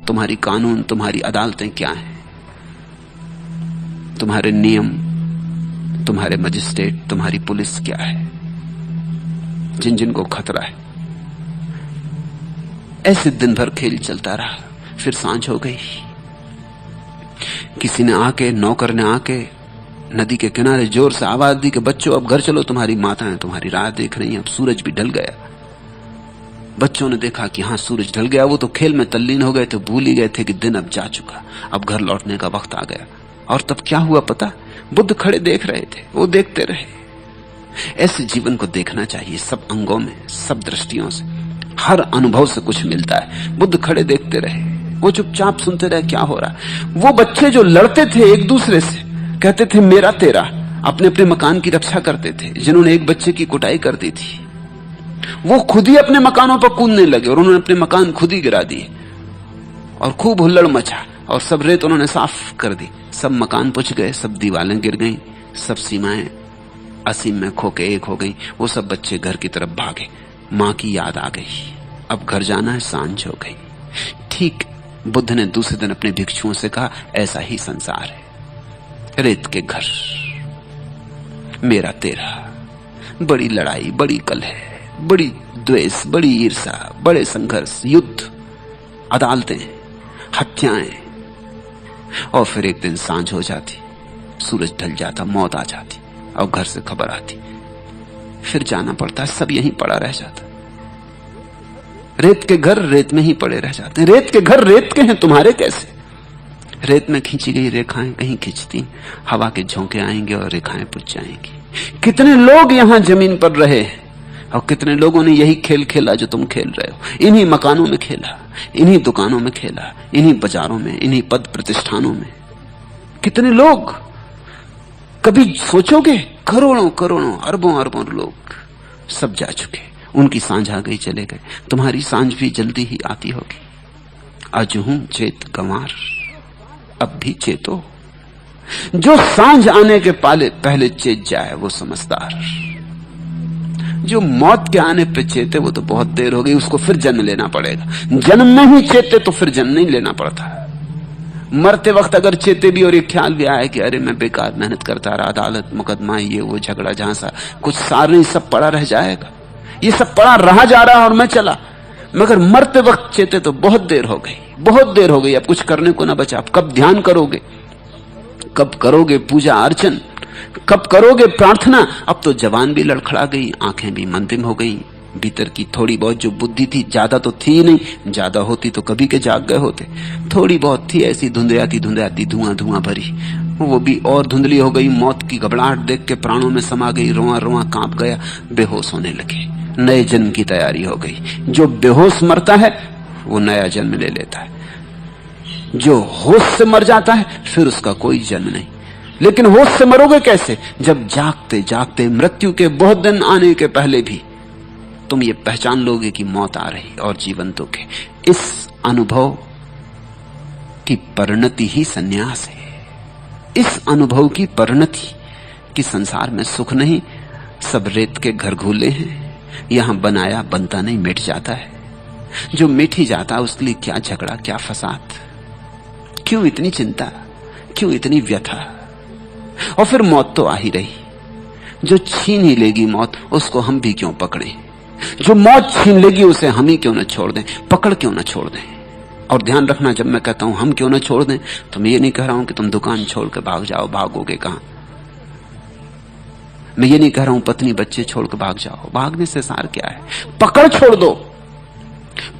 तुम्हारी कानून, तुम्हारी अदालतें क्या हैं, तुम्हारे नियम, तुम्हारे मजिस्ट्रेट, तुम्हारी पुलिस क्या है, जिन जिन को खतरा है। ऐसे दिन भर खेल चलता रहा। फिर सांझ हो गई। किसी ने आके, नौकर ने आके नदी के किनारे जोर से आवाज दी कि बच्चों अब घर चलो, तुम्हारी माताएं तुम्हारी राह देख रही हैं, अब सूरज भी ढल गया। बच्चों ने देखा कि हाँ सूरज ढल गया। वो तो खेल में तल्लीन हो गए थे, भूल ही गए थे कि दिन अब जा चुका, अब घर लौटने का वक्त आ गया। और तब क्या हुआ पता? बुद्ध खड़े देख रहे थे, वो देखते रहे। ऐसे जीवन को देखना चाहिए, सब अंगों में, सब दृष्टियों से, हर अनुभव से कुछ मिलता है। बुद्ध खड़े देखते रहे, वो चुपचाप सुनते रहे क्या हो रहा। वो बच्चे जो लड़ते थे एक दूसरे से, कहते थे मेरा तेरा, अपने अपने मकान की रक्षा करते थे, जिन्होंने एक बच्चे की कुटाई कर दी थी, वो खुद ही अपने मकानों पर कूदने लगे और उन्होंने अपने मकान खुद ही गिरा दिए और खूब हुल्लड़ मचा और सब रेत उन्होंने साफ कर दी। सब मकान पुछ गए, सब दीवारें गिर गईं, सब सीमाएं असीम में खोके एक हो गई। वो सब बच्चे घर की तरफ भागे। मां की याद आ गई, अब घर जाना है, सांझ हो गई। ठीक बुद्ध ने दूसरे दिन अपने भिक्षुओं से कहा, ऐसा ही संसार है, रेत के घर, मेरा तेरा, बड़ी लड़ाई, बड़ी कलह, बड़ी द्वेष, बड़ी ईर्षा, बड़े संघर्ष, युद्ध, अदालतें, हत्याएं। और फिर एक दिन सांझ हो जाती, सूरज ढल जाता, मौत आ जाती और घर से खबर आती, फिर जाना पड़ता है, सब यहीं पड़ा रह जाता। रेत के घर रेत में ही पड़े रह जाते। रेत के घर रेत के हैं, तुम्हारे कैसे? रेत में खींची गई रेखाएं कहीं खींचती, हवा के झोंके आएंगे और रेखाएं पुछ जाएंगी। कितने लोग यहां जमीन पर रहे और कितने लोगों ने यही खेल खेला जो तुम खेल रहे हो। इन्हीं मकानों में खेला, इन्हीं दुकानों में खेला, इन्हीं बाजारों में, इन्हीं पद प्रतिष्ठानों में। कितने लोग, कभी सोचोगे? करोड़ों करोड़ों, अरबों अरबों लोग सब जा चुके, उनकी सांझ आ गई, चले गए। तुम्हारी सांझ भी जल्दी ही आती होगी। अजहूं चेत गंवार, अब भी चेतो। जो सांझ आने के पहले चेत जाए वो समझदार। जो मौत के आने पे चेते वो तो बहुत देर हो गई, उसको फिर जन्म लेना पड़ेगा। जन्म में ही चेते तो फिर जन्म नहीं लेना पड़ता। मरते वक्त अगर चेते भी और ये ख्याल भी आए कि अरे मैं बेकार मेहनत करता रहा, अदालत मुकदमा, ये वो झगड़ा, झांसा, कुछ सार नहीं, सब पड़ा रह जाएगा। ये सब पड़ा रहा जा रहा और मैं चला। मगर मरते वक्त चेते तो बहुत देर हो गई, बहुत देर हो गई, अब कुछ करने को ना बचा। अब कब ध्यान करोगे, कब करोगे पूजा अर्चन, कब करोगे प्रार्थना? अब तो जवान भी लड़खड़ा गई, आंखें भी मंदिम हो गई। भीतर की थोड़ी बहुत जो बुद्धि थी, ज्यादा तो थी नहीं, ज्यादा होती तो कभी के जाग गए होते। थोड़ी बहुत थी ऐसी धुंधयाती धुंधयाती, धुआं धुआं भरी, वो भी और धुंधली हो गई। मौत की घबराहट देख के प्राणों में समा गई, रोआ रोआ कांप गया, बेहोश होने लगे। नए जन्म की तैयारी हो गई। जो बेहोश मरता है वो नया जन्म ले लेता है, जो होश से मर जाता है फिर उसका कोई जन्म नहीं। लेकिन होश से मरोगे कैसे? जब जागते जागते, मृत्यु के बहुत दिन आने के पहले भी तुम ये पहचान लोगे कि मौत आ रही और जीवन तो के। इस अनुभव की परिणति ही सन्यास है। इस अनुभव की परिणति कि संसार में सुख नहीं, सब रेत के घर घूले हैं, यहां बनाया बनता नहीं, मिट जाता है। जो मिट ही जाता है उसके लिए क्या झगड़ा, क्या फसाद, क्यों इतनी चिंता, क्यों इतनी व्यथा? और फिर मौत तो आ ही रही, जो छीन ही लेगी मौत, उसको हम भी क्यों पकड़ें? जो मौत छीन लेगी उसे हम ही क्यों न छोड़ दें, पकड़ क्यों न छोड़ दें? और ध्यान रखना, जब मैं कहता हूं हम क्यों न छोड़ दें, तो मैं ये नहीं कह रहा हूं कि तुम दुकान छोड़ के भाग जाओ, भागोगे कहां? मैं ये नहीं कह रहा हूं पत्नी बच्चे छोड़ के भाग जाओ, भागने से सार क्या है? पकड़ छोड़ दो,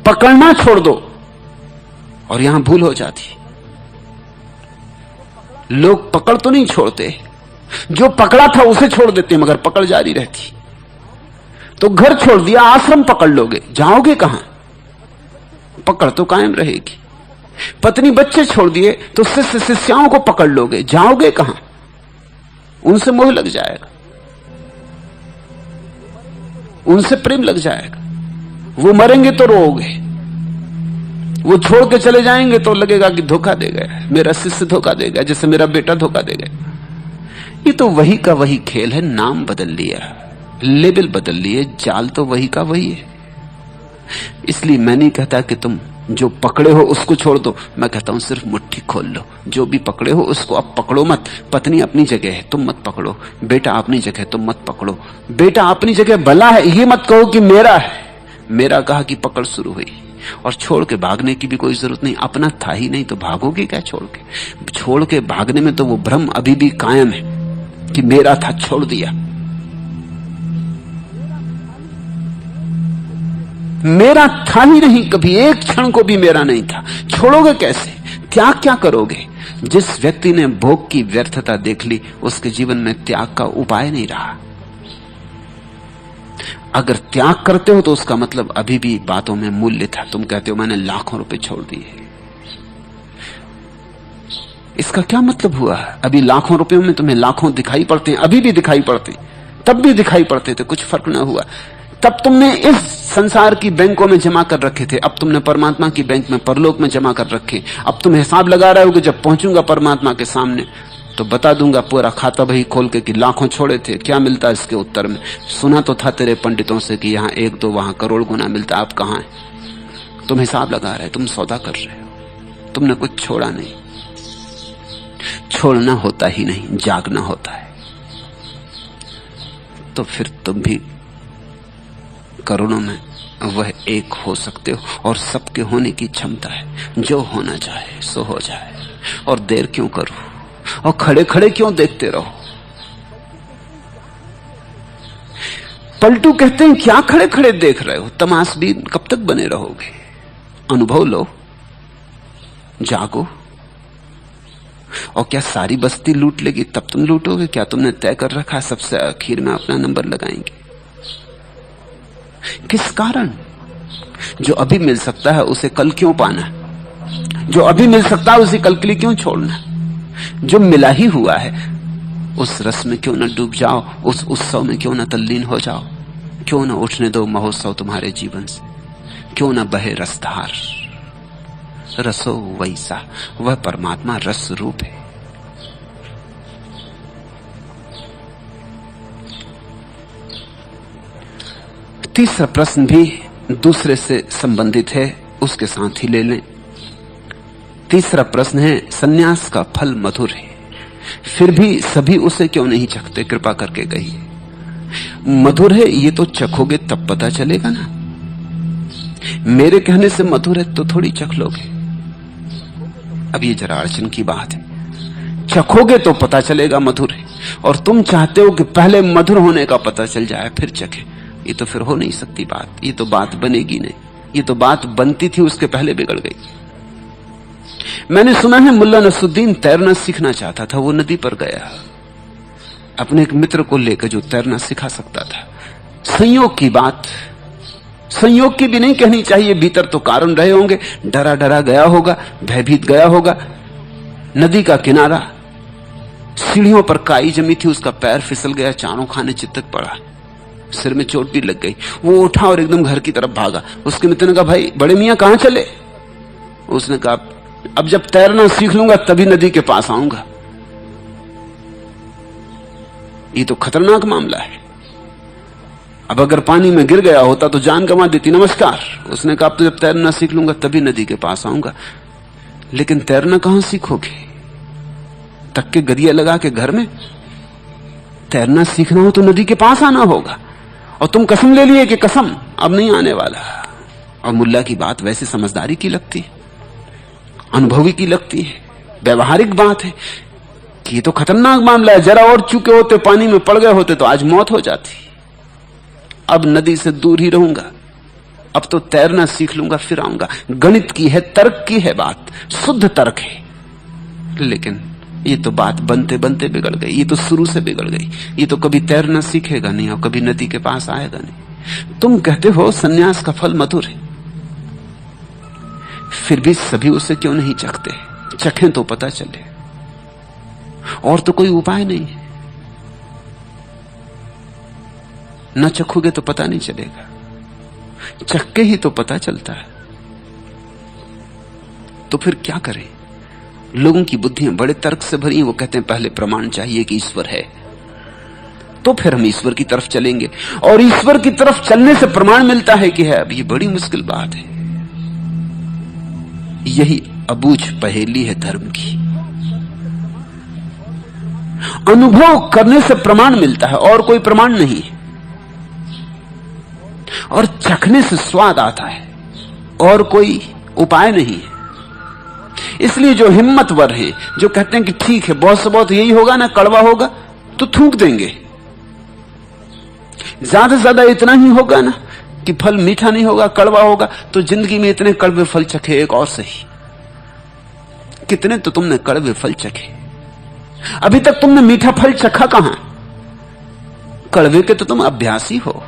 पकड़ना छोड़ दो। और यहां भूल हो जाती, लोग पकड़ तो नहीं छोड़ते, जो पकड़ा था उसे छोड़ देते, मगर पकड़ जारी रहती। तो घर छोड़ दिया, आश्रम पकड़ लोगे, जाओगे कहां? पकड़ तो कायम रहेगी। पत्नी बच्चे छोड़ दिए तो शिष्य शिष्याओं को पकड़ लोगे, जाओगे कहां? उनसे मोह लग जाएगा, उनसे प्रेम लग जाएगा। वो मरेंगे तो रोओगे, वो छोड़ के चले जाएंगे तो लगेगा कि धोखा दे गया, मेरा शिष्य धोखा दे गया, जैसे मेरा बेटा धोखा दे गया। ये तो वही का वही खेल है, नाम बदल लिया, लेबल बदल लिए, जाल तो वही का वही है। इसलिए मैं नहीं कहता कि तुम जो पकड़े हो उसको छोड़ दो। मैं कहता हूं सिर्फ मुट्ठी खोल लो। जो भी पकड़े हो उसको अब पकड़ो मत। पत्नी अपनी जगह है, तुम मत पकड़ो। बेटा अपनी जगह, तुम मत पकड़ो। बेटा अपनी जगह भला है, ये मत कहो कि मेरा है। मेरा कहा कि पकड़ शुरू हुई। और छोड़ के भागने की भी कोई जरूरत नहीं, अपना था ही नहीं तो भागोगे क्या छोड़ के? छोड़ के भागने में तो वो भ्रम अभी भी कायम है कि मेरा था, छोड़ दिया। मेरा था ही नहीं, कभी एक क्षण को भी मेरा नहीं था। छोड़ोगे कैसे? त्याग क्या करोगे? जिस व्यक्ति ने भोग की व्यर्थता देख ली, उसके जीवन में त्याग का उपाय नहीं रहा। अगर त्याग करते हो तो उसका मतलब अभी भी बातों में मूल्य था। तुम कहते हो मैंने लाखों रुपए छोड़ दिए, इसका क्या मतलब हुआ? अभी लाखों रुपयों में तुम्हें लाखों दिखाई पड़ते हैं, अभी भी दिखाई पड़ते, तब भी दिखाई पड़ते थे, कुछ फर्क ना हुआ। तब तुमने इस संसार की बैंकों में जमा कर रखे थे, अब तुमने परमात्मा की बैंक में, परलोक में जमा कर रखे। अब तुम हिसाब लगा रहे हो कि जब पहुंचूंगा परमात्मा के सामने तो बता दूंगा पूरा खाता बही खोल के कि लाखों छोड़े थे, क्या मिलता इसके उत्तर में? सुना तो था तेरे पंडितों से कि यहां 1-2 वहां करोड़ गुना मिलता, आप कहां है? तुम हिसाब लगा रहे, तुम सौदा कर रहे हो, तुमने कुछ छोड़ा नहीं। छोड़ना होता ही नहीं, जागना होता है। तो फिर तुम भी करोड़ों में वह एक हो सकते हो, और सबके होने की क्षमता है। जो होना चाहे सो हो जाए, और देर क्यों करो, और खड़े खड़े क्यों देखते रहो? पलटू कहते हैं क्या खड़े खड़े देख रहे हो, तमाशबीन कब तक बने रहोगे? अनुभव लो, जागो। और क्या सारी बस्ती लूट लेगी तब तुम लूटोगे? क्या तुमने तय कर रखा है सबसे आखिर में अपना नंबर लगाएंगे? किस कारण? जो अभी मिल सकता है उसे कल क्यों पाना? जो अभी मिल सकता है उसे कल के लिए क्यों छोड़ना? जो मिला ही हुआ है उस रस में क्यों न डूब जाओ, उस उत्सव में क्यों न तल्लीन हो जाओ? क्यों न उठने दो महोत्सव तुम्हारे जीवन से? क्यों न बहे रसधार? रसो वैसा, वह परमात्मा रस रूप है। तीसरा प्रश्न भी दूसरे से संबंधित है, उसके साथ ही ले लें। तीसरा प्रश्न है, सन्यास का फल मधुर है, फिर भी सभी उसे क्यों नहीं चखते? कृपा करके कहिए। मधुर है ये तो चखोगे तब पता चलेगा ना। मेरे कहने से मधुर है तो थोड़ी चख लोगे। अब ये जरा अड़चन की बात है। चखोगे तो पता चलेगा मधुर है, और तुम चाहते हो कि पहले मधुर होने का पता चल जाए फिर चखे। ये तो फिर हो नहीं सकती बात, ये तो बात बनेगी नहीं। ये तो बात बनती थी उसके पहले बिगड़ गई। मैंने सुना है मुल्ला नसरुद्दीन तैरना सीखना चाहता था, वो नदी पर गया अपने एक मित्र को लेकर जो तैरना सिखा सकता था। संयोग की बात, संयोग की भी नहीं कहनी चाहिए, भीतर तो कारण रहे होंगे। डरा डरा गया होगा, भयभीत गया होगा। नदी का किनारा, सीढ़ियों पर काई जमी थी, उसका पैर फिसल गया, चारों खाने चितक पड़ा, सिर में चोट भी लग गई। वो उठा और एकदम घर की तरफ भागा। उसके मित्र ने कहा, भाई बड़े मियां कहां चले? उसने कहा, अब जब तैरना सीख लूंगा तभी नदी के पास आऊंगा। ये तो खतरनाक मामला है। अब अगर पानी में गिर गया होता तो जान गंवा देती। नमस्कार। उसने कहा, अब तो जब तैरना सीख लूंगा तभी नदी के पास आऊंगा। लेकिन तैरना कहां सीखोगे? तक के गरिया लगा के घर में? तैरना सीखना हो तो नदी के पास आना होगा। और तुम कसम ले लिए कि कसम अब नहीं आने वाला। और मुल्ला की बात वैसे समझदारी की लगती है, अनुभवी की लगती है, व्यवहारिक बात है कि ये तो खतरनाक मामला है। जरा और चूके होते, पानी में पड़ गए होते तो आज मौत हो जाती। अब नदी से दूर ही रहूंगा, अब तो तैरना सीख लूंगा फिर आऊंगा। गणित की है, तर्क की है बात, शुद्ध तर्क है। लेकिन ये तो बात बनते बनते बिगड़ गई। ये तो शुरू से बिगड़ गई। ये तो कभी तैरना सीखेगा नहीं और कभी नदी के पास आएगा नहीं। तुम कहते हो सन्यास का फल मधुर है, फिर भी सभी उसे क्यों नहीं चखते? चखें तो पता चले। और तो कोई उपाय नहीं है। न चखोगे तो पता नहीं चलेगा, चख के ही तो पता चलता है। तो फिर क्या करें? लोगों की बुद्धियां बड़े तर्क से भरी हैं। वो कहते हैं पहले प्रमाण चाहिए कि ईश्वर है, तो फिर हम ईश्वर की तरफ चलेंगे। और ईश्वर की तरफ चलने से प्रमाण मिलता है कि है। अब ये बड़ी मुश्किल बात है। यही अबूझ पहेली है धर्म की। अनुभव करने से प्रमाण मिलता है और कोई प्रमाण नहीं, और चखने से स्वाद आता है और कोई उपाय नहीं है। इसलिए जो हिम्मतवर हैं, जो कहते हैं कि ठीक है बहुत से बहुत यही होगा ना, कड़वा होगा तो थूक देंगे, ज्यादा से ज्यादा इतना ही होगा ना कि फल मीठा नहीं होगा, कड़वा होगा, तो जिंदगी में इतने कड़वे फल चखे, एक और सही। कितने तो तुमने कड़वे फल चखे, अभी तक तुमने मीठा फल चखा कहां? कड़वे के तो तुम अभ्यासी हो,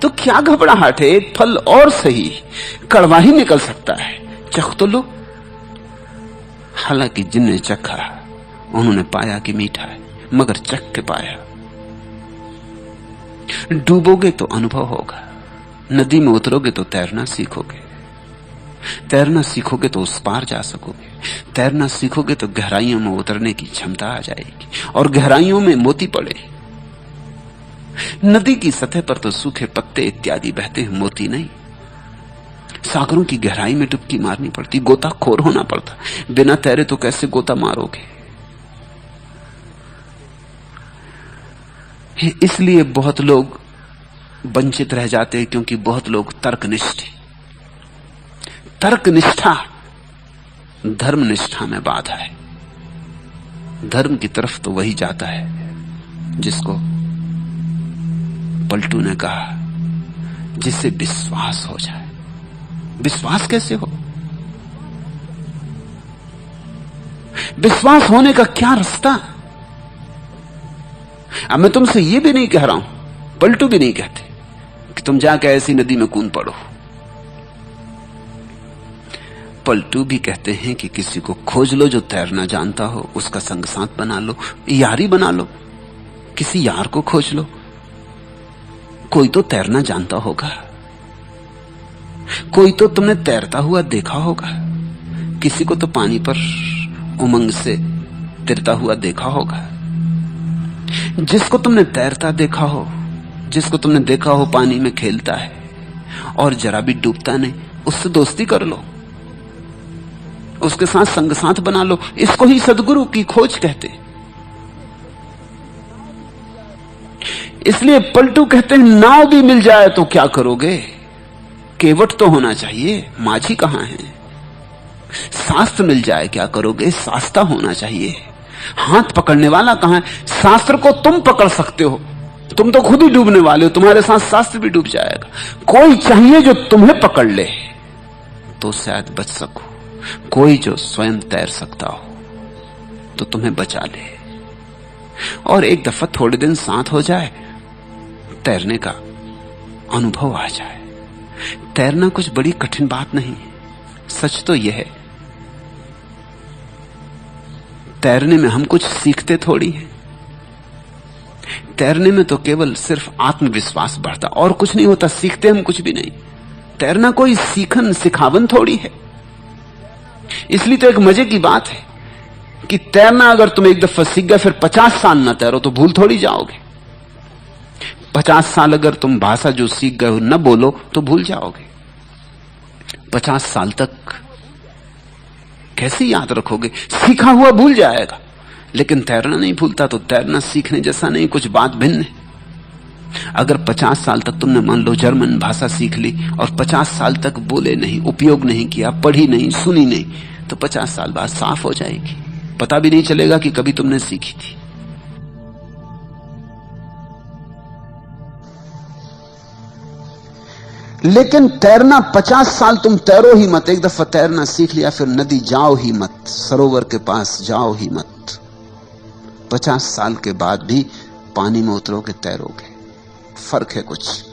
तो क्या घबराहट है? एक फल और सही, कड़वा ही निकल सकता है, चख तो लो। हालांकि जिनने चखा उन्होंने पाया कि मीठा है, मगर चख के पाया। डूबोगे तो अनुभव होगा, नदी में उतरोगे तो तैरना सीखोगे, तैरना सीखोगे तो उस पार जा सकोगे, तैरना सीखोगे तो गहराइयों में उतरने की क्षमता आ जाएगी, और गहराइयों में मोती पड़े। नदी की सतह पर तो सूखे पत्ते इत्यादि बहते हैं, मोती नहीं। सागरों की गहराई में डुबकी मारनी पड़ती, गोताखोर होना पड़ता। बिना तैरे तो कैसे गोता मारोगे? इसलिए बहुत लोग वंचित रह जाते हैं, क्योंकि बहुत लोग तर्कनिष्ठ हैं। तर्कनिष्ठा धर्मनिष्ठा में बाधा है। धर्म की तरफ तो वही जाता है जिसको पलटू ने कहा, जिससे विश्वास हो जाए। विश्वास कैसे हो? विश्वास होने का क्या रास्ता? अब मैं तुमसे यह भी नहीं कह रहा हूं, पलटू भी नहीं कहते कि तुम जाकर ऐसी नदी में कूद पड़ो। पलटू भी कहते हैं कि किसी को खोज लो जो तैरना जानता हो, उसका संग साथ बना लो, यारी बना लो, किसी यार को खोज लो, कोई तो तैरना जानता होगा, कोई तो तुमने तैरता हुआ देखा होगा, किसी को तो पानी पर उमंग से तिरता हुआ देखा होगा। जिसको तुमने तैरता देखा हो, जिसको तुमने देखा हो पानी में खेलता है और जरा भी डूबता नहीं, उससे दोस्ती कर लो, उसके साथ संग साथ बना लो। इसको ही सद्गुरु की खोज कहते। इसलिए पलटू कहते हैं नाव भी मिल जाए तो क्या करोगे? केवट तो होना चाहिए, माझी कहां है? शास्त्र मिल जाए क्या करोगे? शास्ता होना चाहिए। हाथ पकड़ने वाला कहां है? शास्त्र को तुम पकड़ सकते हो, तुम तो खुद ही डूबने वाले हो, तुम्हारे साथ शास्त्र भी डूब जाएगा। कोई चाहिए जो तुम्हें पकड़ ले तो शायद बच सको, कोई जो स्वयं तैर सकता हो तो तुम्हें बचा ले। और एक दफा थोड़े दिन साथ हो जाए, तैरने का अनुभव आ जाए। तैरना कुछ बड़ी कठिन बात नहीं है। सच तो यह है, तैरने में हम कुछ सीखते थोड़ी हैं। तैरने में तो केवल सिर्फ आत्मविश्वास बढ़ता, और कुछ नहीं होता। सीखते हम कुछ भी नहीं। तैरना कोई सीखन सिखावन थोड़ी है। इसलिए तो एक मजे की बात है कि तैरना अगर तुम एक दफा सीख गए, फिर 50 साल ना तैरो तो भूल थोड़ी जाओगे। 50 साल अगर तुम भाषा जो सीख गए हो न बोलो तो भूल जाओगे। 50 साल तक कैसे याद रखोगे? सीखा हुआ भूल जाएगा, लेकिन तैरना नहीं भूलता। तो तैरना सीखने जैसा नहीं, कुछ बात भिन्न है। अगर 50 साल तक तुमने मान लो जर्मन भाषा सीख ली और 50 साल तक बोले नहीं, उपयोग नहीं किया, पढ़ी नहीं, सुनी नहीं, तो 50 साल बाद साफ हो जाएगी। पता भी नहीं चलेगा कि कभी तुमने सीखी थी। लेकिन तैरना 50 साल तुम तैरो ही मत। एक दफा तैरना सीख लिया फिर नदी जाओ ही मत, सरोवर के पास जाओ ही मत। 50 साल के बाद भी पानी में उतरोगे, तैरोगे। फर्क है कुछ।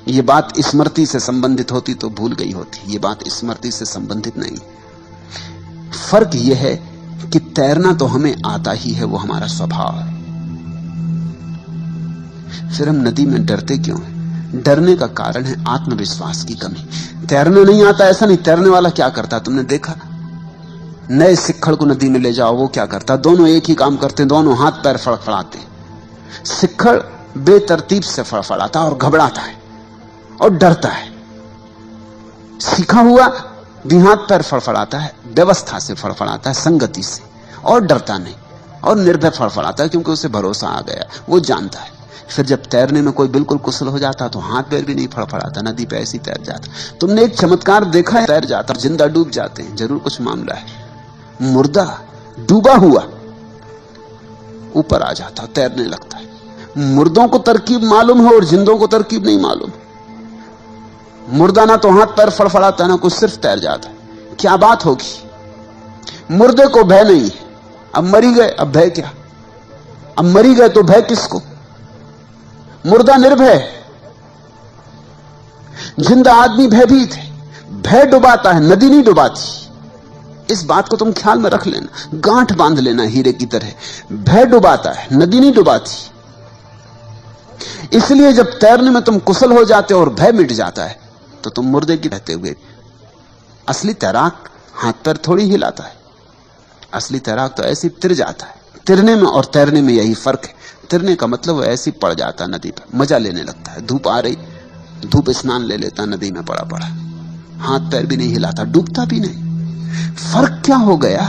ये बात स्मृति से संबंधित होती तो भूल गई होती, ये बात स्मृति से संबंधित नहीं। फर्क यह है कि तैरना तो हमें आता ही है, वो हमारा स्वभाव है। फिर हम नदी में डरते क्यों हैं? डरने का कारण है आत्मविश्वास की कमी। तैरना नहीं आता ऐसा नहीं। तैरने वाला क्या करता तुमने देखा? नए सिक्खड़ को नदी में ले जाओ, वो क्या करता? दोनों एक ही काम करते हैं, दोनों हाथ पैर फड़फड़ाते। सिक्खड़ बेतरतीब से फड़फड़ाता और घबराता है और डरता है। सीखा हुआ भी हाथ पैर फड़फड़ाता है, व्यवस्था से फड़फड़ाता है, संगति से, और डरता नहीं, और निर्भय फड़फड़ाता है, क्योंकि उसे भरोसा आ गया, वो जानता है। फिर जब तैरने में कोई बिल्कुल कुशल हो जाता तो हाथ पैर भी नहीं फड़फड़ाता, नदी पे ऐसी तैर जाता। तुमने एक चमत्कार देखा है, तैर जाता, जिंदा डूब जाते हैं, जरूर कुछ मामला है। मुर्दा डूबा हुआ ऊपर आ जाता, तैरने लगता है। मुर्दों को तरकीब मालूम है और जिंदों को तरकीब नहीं मालूम। मुर्दा ना तो हाथ पैर फड़फड़ाता ना कुछ, सिर्फ तैर जाता है। क्या बात होगी? मुर्दे को भय नहीं है, अब मरी गए, अब भय क्या? अब मरी गए तो भय किसको? मुर्दा निर्भय है, जिंदा आदमी भयभीत है। भय डुबाता है, नदी नहीं डुबाती। इस बात को तुम ख्याल में रख लेना, गांठ बांध लेना हीरे की तरह। भय डुबाता है, नदी नहीं डुबाती। इसलिए जब तैरने में तुम कुशल हो जाते हो और भय मिट जाता है तो तुम मुर्दे की रहते हुए। असली तैराक हाथ पैर थोड़ी हिलाता है, असली तैराक तो ऐसे तिर जाता है। तिरने में और तैरने में यही फर्क है। तिरने का मतलब वो ऐसे पड़ जाता है नदी पर, मजा लेने लगता है। धूप आ रही, धूप स्नान ले लेता, नदी में पड़ा पड़ा, हाथ पैर भी नहीं हिलाता, डूबता भी नहीं। फर्क क्या हो गया?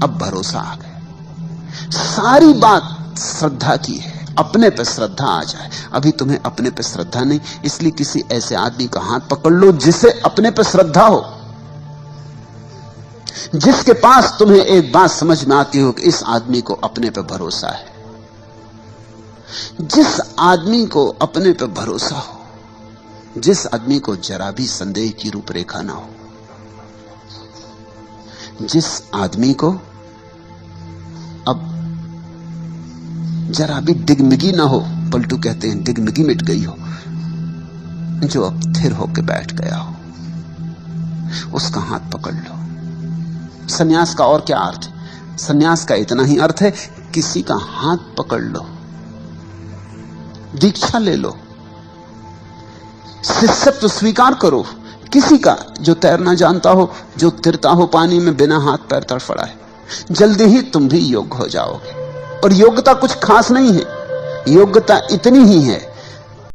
अब भरोसा आ गया। सारी बात श्रद्धा की है, अपने पे श्रद्धा आ जाए। अभी तुम्हें अपने पे श्रद्धा नहीं, इसलिए किसी ऐसे आदमी का हाथ पकड़ लो जिसे अपने पे श्रद्धा हो, जिसके पास तुम्हें एक बात समझ में आती हो कि इस आदमी को अपने पे भरोसा है। जिस आदमी को अपने पे भरोसा हो, जिस आदमी को जरा भी संदेह की रूपरेखा ना हो, जिस आदमी को अब जरा भी डिगमिगी ना हो, पलटू कहते हैं डिगमिगी मिट गई हो, जो अब स्थिर होकर बैठ गया हो, उसका हाथ पकड़ लो। सन्यास का और क्या अर्थ है? सन्यास का इतना ही अर्थ है, किसी का हाथ पकड़ लो, दीक्षा ले लो, शिष्यत्व स्वीकार करो। किसी का जो तैरना जानता हो, जो तिरता हो पानी में बिना हाथ पैर तड़फड़ाए, जल्दी ही तुम भी योग्य हो जाओगे। और योग्यता कुछ खास नहीं है, योग्यता इतनी ही है